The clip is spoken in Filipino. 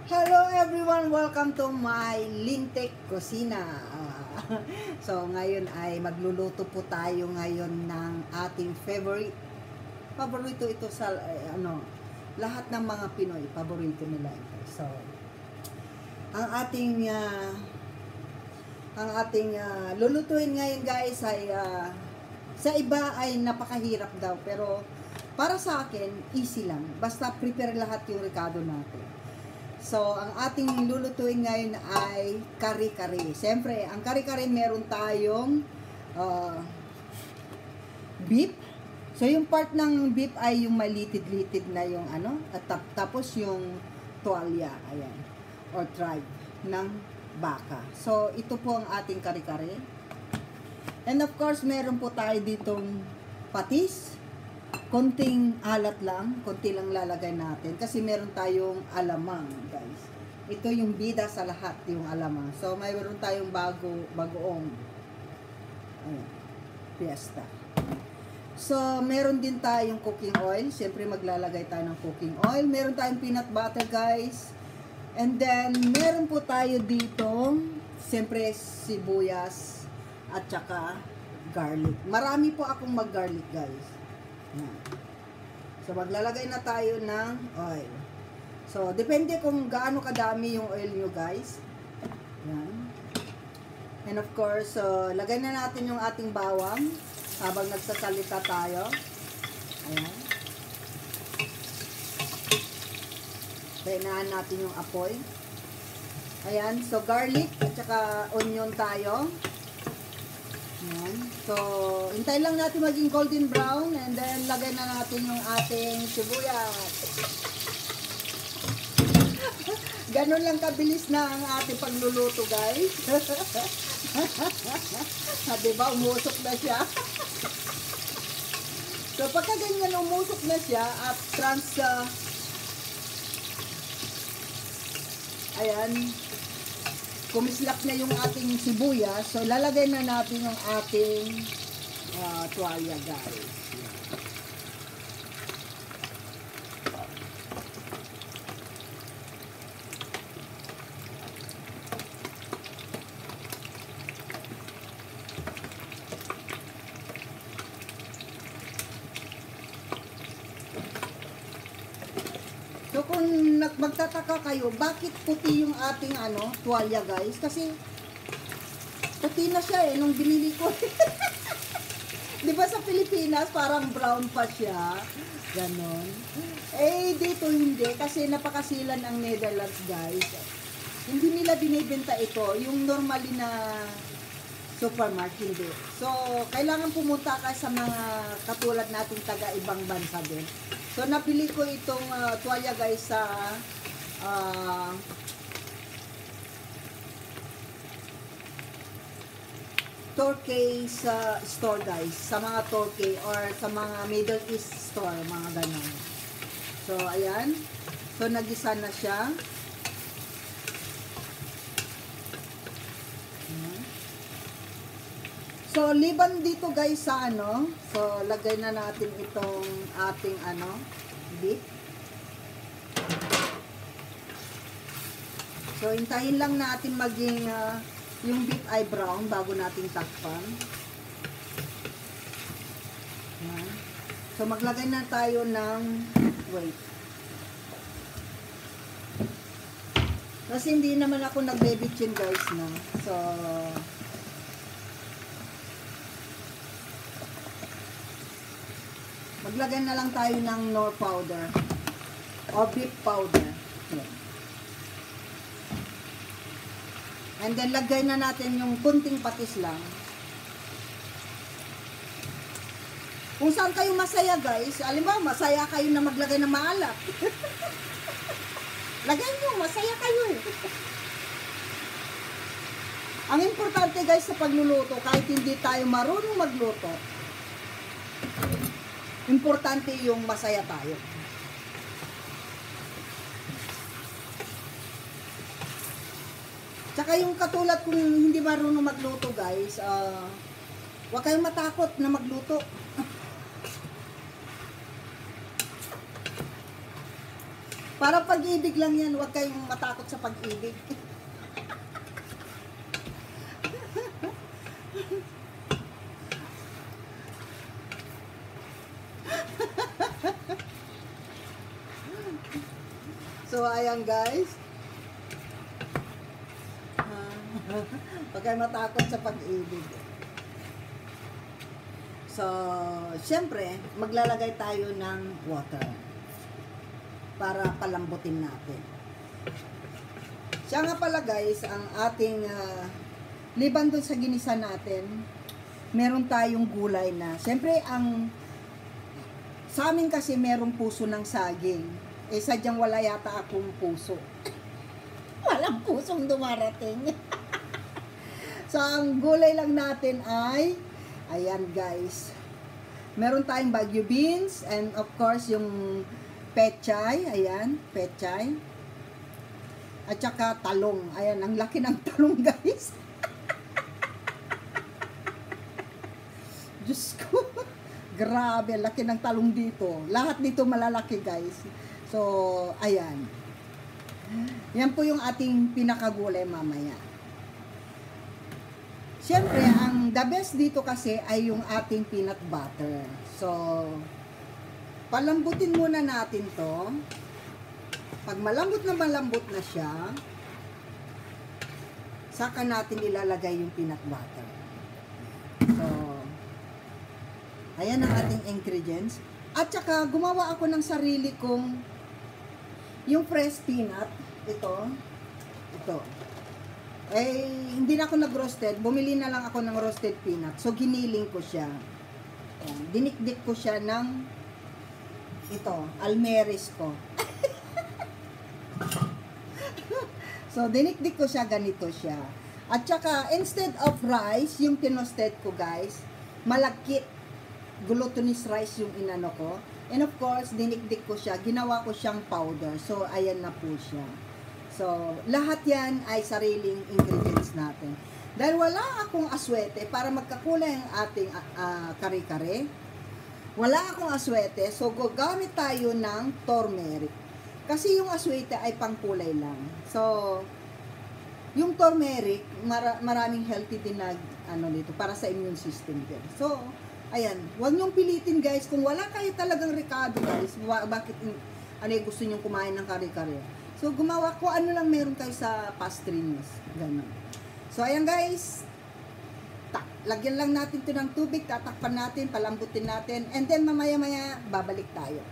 Hello everyone! Welcome to my Lintek Kusina. So ngayon ay magluluto po tayo ngayon ng ating paborito ito sa lahat ng mga Pinoy, paborito nila ito. So ang ating lulutuin ngayon guys ay sa iba ay napakahirap daw, pero para sa akin easy lang. Basta prepare lahat yung rekado natin. So, ang ating lulutuin ngayon ay kare-kare. Siyempre, ang kare-kare meron tayong beef. So, yung part ng beef ay yung malitid-litid na yung at tapos yung tuwalya, ayan, or tribe ng baka. So, ito po ang ating kare-kare. And of course, meron po tayo ditong patis. Konting alat lang, konti lang lalagay natin kasi meron tayong alamang, guys. Ito yung bida sa lahat, yung alamang. So mayroon tayong bagoong fiesta. So meron din tayong cooking oil. Siyempre maglalagay tayo ng cooking oil. Meron tayong peanut butter, guys. And then meron po tayo dito siyempre sibuyas at saka garlic. Marami po akong mag-garlic, guys. Yan. So maglalagay na tayo ng oil. So depende kung gaano kadami yung oil nyo, guys. Yan. And of course, lagay na natin yung ating bawang habang nagsasalita tayo. Ayan. Kainaan natin yung apoy. Ayan. So garlic at saka onion tayo. Ayan. So, hintay lang natin maging golden brown and then lagay na natin yung ating sibuyas. Ganon lang kabilis na ang ating pagluluto, guys. Diba, umusok na siya. So, pagka ganyan umusok na siya at ayan, kumislap na yung ating sibuyas, so lalagay na natin yung ating tuwalya, guys. So kung magtataka kayo, bakit puti yung ating tuwalya, guys? Kasi puti na siya nung binili ko. Di ba sa Pilipinas parang brown pa siya? Ganon. Eh dito hindi, kasi napakasilan ang Netherlands, guys. Hindi nila binibenta ito, yung normally na supermarket, hindi. So kailangan pumunta ka sa mga katulad nating taga ibang bansa din. So, napili ko itong tuwalya, guys, sa Turkey store, guys. Sa mga Turkey or sa mga Middle East store, mga ganon. So, ayan. So, nagisa na siya. Ayan. So, liban dito, guys, sa so, lagay na natin itong ating beef. So, hintayin lang natin maging yung beef ay brown bago natin takpan. Ayan. So, maglagay na tayo ng kasi hindi naman ako nagbe-bitchin, guys, na. So, maglagay na lang tayo ng nor powder or beef powder. Ayan. And then lagay na natin yung kunting patis lang. Kung saan kayo masaya, guys, alam masaya kayo na maglagay ng maalat. Lagay nyo, masaya kayo eh. Ang importante, guys, sa pagluluto, kahit hindi tayo marunong magluto, importante yung masaya tayo. Tsaka yung katulad kung hindi marunong magluto, guys, huwag kayong matakot na magluto. Para pag-ibig lang yan, huwag kayong matakot sa pag-ibig. So, ayan guys. Huwag kayong matakot sa pag-ibig. So, syempre, maglalagay tayo ng water para palambutin natin. Siya nga pala guys, ang ating liban dun sa ginisa natin, meron tayong gulay na, syempre sa amin kasi merong puso ng saging. Sadyang wala yata akong puso. Walang pusong dumarating. So, ang gulay lang natin ay, ayan guys, meron tayong Baguio beans, and of course, yung pechay, ayan, pechay. At saka talong, ayan, ang laki ng talong guys. Diyos ko, grabe, laki ng talong dito. Lahat dito malalaki guys. So, ayan. Yan po yung ating pinakagulay mamaya. Siyempre, ang the best dito kasi ay yung ating peanut butter. So, palambutin muna natin to. Pag malambot na siya, saka natin ilalagay yung peanut butter. So, ayan ang ating ingredients. At saka, gumawa ako ng sarili kong yung fresh peanut, ito, hindi na ako nag-roasted, bumili na lang ako ng roasted peanut. So, giniling ko siya. Ayan, dinikdik ko siya ng, almeris ko. So, dinikdik ko siya, ganito siya. At saka, instead of rice, yung tinosted ko guys, malagkit, glutinous rice yung inano ko. And of course, dinikdik ko siya, ginawa ko siyang powder. So, ayan na po siya. So, lahat yan ay sariling ingredients natin. Dahil wala akong aswete para magkakulay ang ating kare-kare. Wala akong aswete, so gagamit tayo ng turmeric. Kasi yung aswete ay pangkulay lang. So, yung turmeric, maraming healthy din na dito para sa immune system din. So, ayan, huwag niyong pilitin guys. Kung wala kayo talagang rekado guys, bakit gusto niyong kumain ng kare-kare? So, gumawa ko ano lang meron kayo sa pastry news. Ganun. So, ayan guys. Lagyan lang natin to ng tubig, tatakpan natin, palambutin natin, and then mamaya-maya babalik tayo.